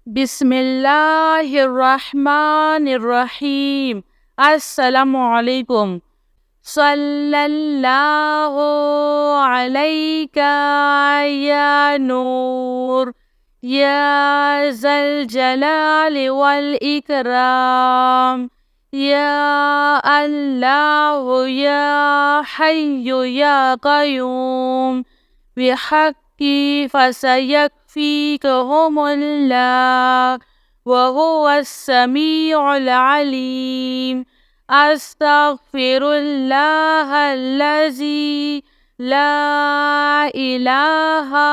बिस्मिल्लाहिर्रहमानिर्रहीम। अस्सलामुअलैकुम। सल्लल्लाहु अलैका या नूर या ज़ल जलाली वल इकराम या अल्लाह या हय्यु या क़य्यूम बिहक़्क़ि फसयकफ़ीकहुमुल्लाह वहुवस्समीउल अलीम। अस्तग़फ़िरुल्लाहल्लज़ी ला इलाहा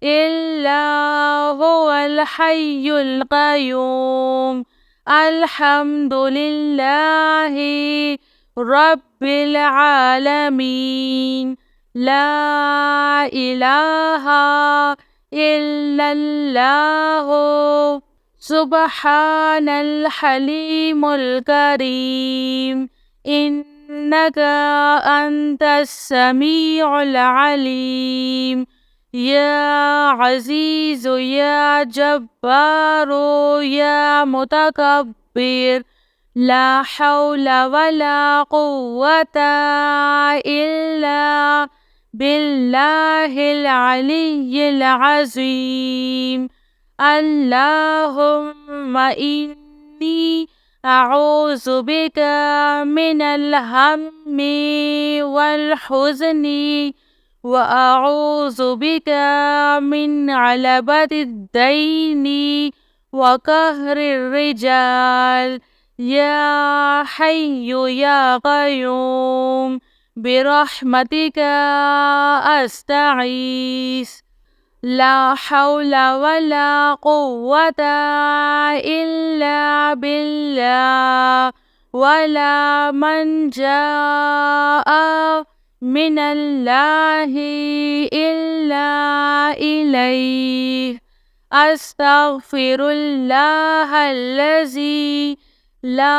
इल्ला हुवल हय्युल क़य्यूम। अल्हम्दुलिल्लाहि रब्बिल आलमीन। ला इलाहा इल्लल्लाहु सुब्हानल हलीमुल करीम। इन्नका अंतस समीउल अलीम। या अज़ीज़ु या जब्बारू या मुतकब्बिर। ला हौला वला कुव्वता इल्ला बिल्लाहिल अलिय्यिल अज़ीम। अल्लाहुम्मा इन्नी अऊज़ु बिका मिनल हम्मी वल हुज़्नि व अऊज़ु बिका मिन गलबतिद दैनि व कहरिर रिजाल। या हय्यु या क़य्यूम बिरहमतिका अस्तगीस। ला हौला वला कुव्वता इल्ला बिल्लाह। वला मल्जाअ मिनल्लाहि इल्ला इलैहि। अस्तग़फिरुल्लाहल्लज़ी ला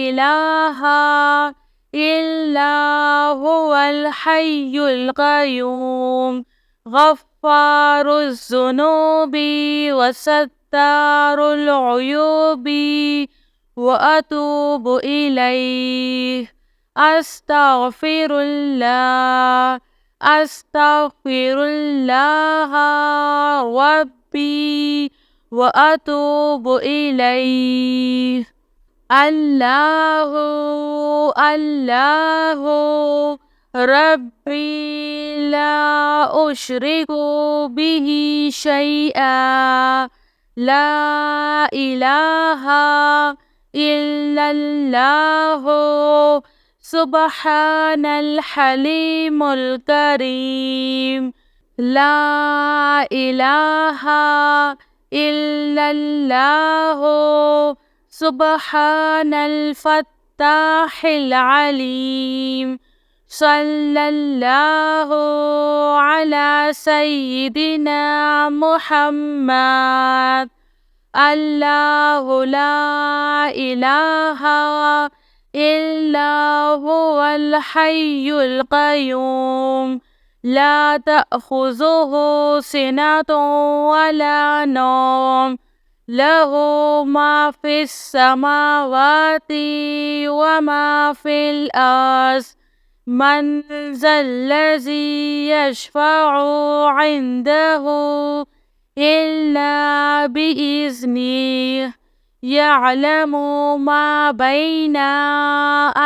इलाहा इल्ला हुवल हय्युल क़य्यूम। गफ़्फ़ारुज़्ज़ुनूबि व सत्तारुल उयूबि व अतूबु इलैहि। अस्तग़फिरुल्लाह अस्तग़फिरुल्लाह रब्बी व अतूबु इलैहि। अल्लाहु अल्लाहु रब्बी ला उश्रिकु बिही शैआ। ला इलाहा इल्लल्लाहु सुब्हानल हलीमुल करीम। ला इलाहा इल्लल्लाहु सुब्हानल फ़त्ताहिल अलीम। सल्लल्लाहु अला सय्यिदिना मुहम्मद। अल्लाहु ला इलाहा इल्ला हुवल हय्युल क़य्यूम। ला तअख़ुज़ुहु सिनतुन वला नौम। लहू मा फ़िस समावाति व मा फ़िल अर्ज़। मन ज़ल्लज़ी यशफ़अु इंदहु इल्ला बिइज़्निहि। यअलमु मा बैना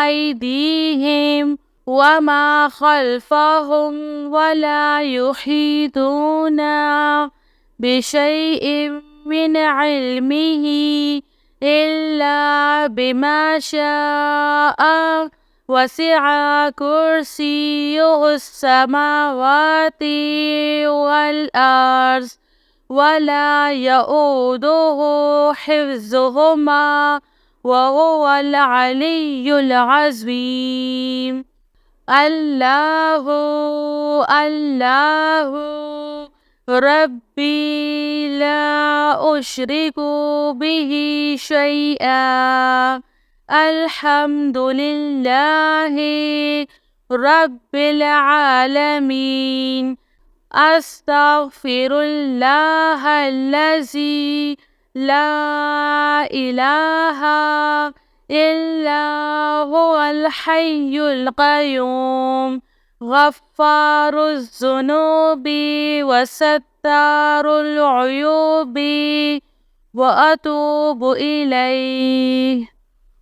अयदीहिम व मा ख़ल्फ़हुम वला युहीतूना बिशैइन मिन इल्मिही इल्ला बिमा शाअ। वसिअ कुर्सियुहुस समावाति वल अर्ज़ वला यऊदुहु हिफ्ज़ुहुमा वहुवल अलिय्युल अज़ीम। अल्लाहु अल्लाहु रब्बी ला उश्रिकु बिही शैआ। अल्हम्दुलिल्लाहि रब्बिल आलमीन। أستغفر الله الذي لا إله إلا هو الحي القيوم غفار الذنوب وستار العيوب وأتوب إليه.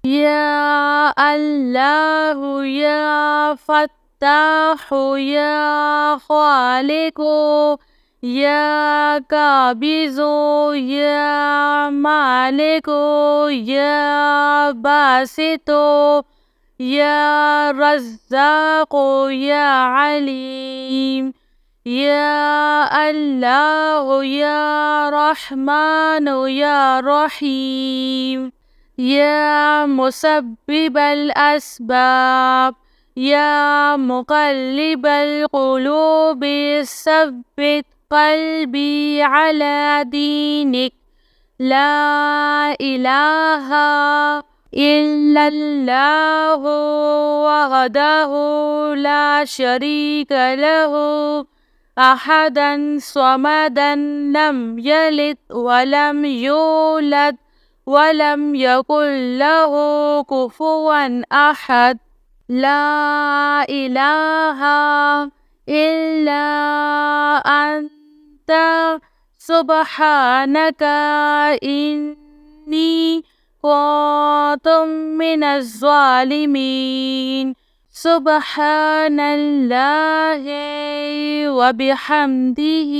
يا الله يا فتاح يا خالق يا قابض يا مالك يا باسط يا رزاق يا عليم. يا الله يا رحمن يا رحيم. يا مسبب الأسباب يا مقلب القلوب ثبت قلبي على دينك. لا إله إلا الله وحده لا شريك له أحدا صمدا لم يلد ولم يولد ولم يكن له كفوا أحد. لا إله إلا أنت سبحانك إني كنت من الظالمين. سبحان الله وبحمده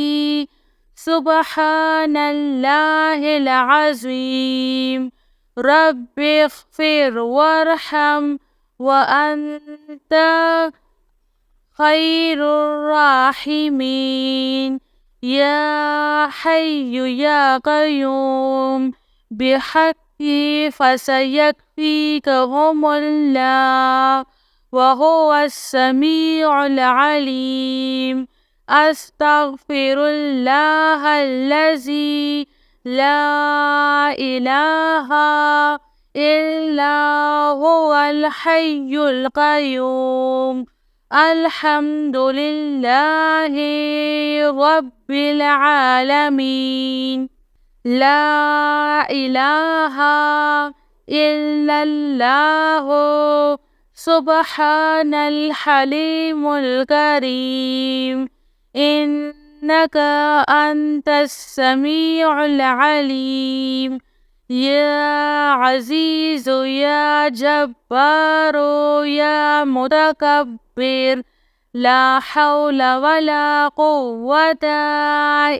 سبحان الله العظيم. رب اغفر وارحم وأنت خير الراحمين. يا حي يا قيوم بحقي فسيكفيكهم الله وهو السميع العليم. أستغفر الله الذي لا إله إلا هو الحي القيوم. الحمد لله رب العالمين. لا إله إلا الله سبحان الحليم الكريم. إنك أنت السميع العليم. يا عزيز يا جبار يا متكبر لا حول ولا قوة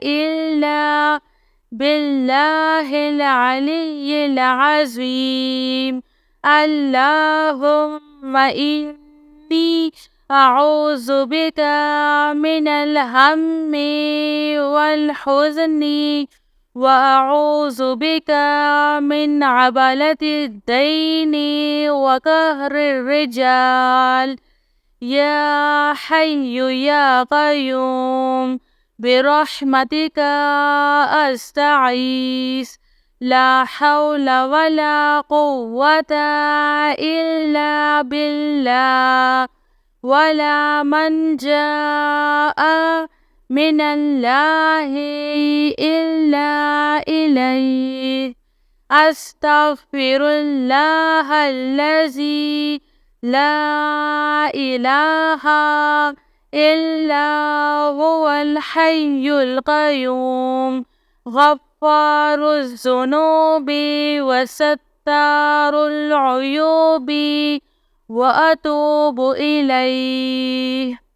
إلا بالله العلي العظيم. اللهم إني أعوذ بك من الهم والحزن وأعوذ بك من عبلة الدين وقهر الرجال. يا حي يا قيوم برحمتك أستعيذ. لا حول ولا قوة إلا بالله ولا منجاء من الله إلا إليه. أستغفر الله الذي لا إله إلا هو الحي القيوم غفار الذنوب وستار العيوب وأتوب إليه.